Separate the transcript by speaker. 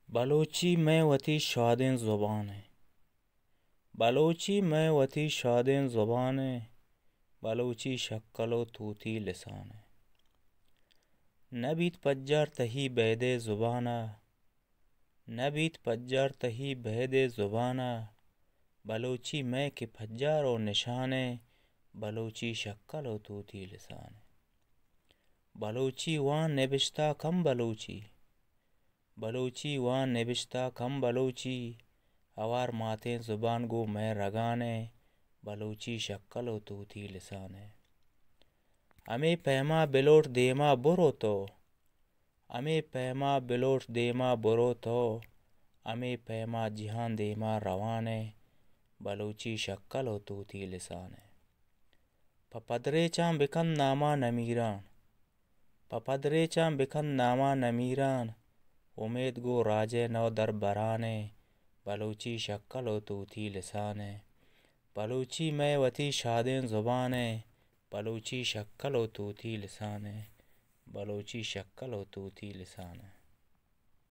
Speaker 1: بلوچی میں وتی شادیں زبان ہے، بلوچی میں وتی شادیں زبان ہے، بلوچی شکل و طوطی لسان ہے۔ نبیت پجار تہی بید زبانہ، نبیت پجار تہی بید زبانہ، بلوچی میں کے پجار و نشان ہے، بلوچی شکل و طوطی لسان ہے۔ بلوچی وان نبشتہ کم بلوچی، بلوچی وان نبشتہ کم بلوچی، اوار ماتیں زبان گو میں رگانے، بلوچی شکل و طوطی لسان ہے۔ ہمیں پیما بلوٹ دیما برو تو، ہمیں پیما بلوٹ دیما برو تو، ہمیں پیما جہان دیما روانے، بلوچی شکل و طوطی لسان ہے۔ پپدرے چاں بکن نامہ نمیران، پپدرے چاں بکن نامہ نمیران، امید گو راجے نو در برانے، بلوچی شکل و طوطی لسان ہے۔ بلوچی میں وتی شادیں زبان ہے، بلوچی شکل و طوطی لسان ہے، بلوچی شکل و طوطی لسان ہے۔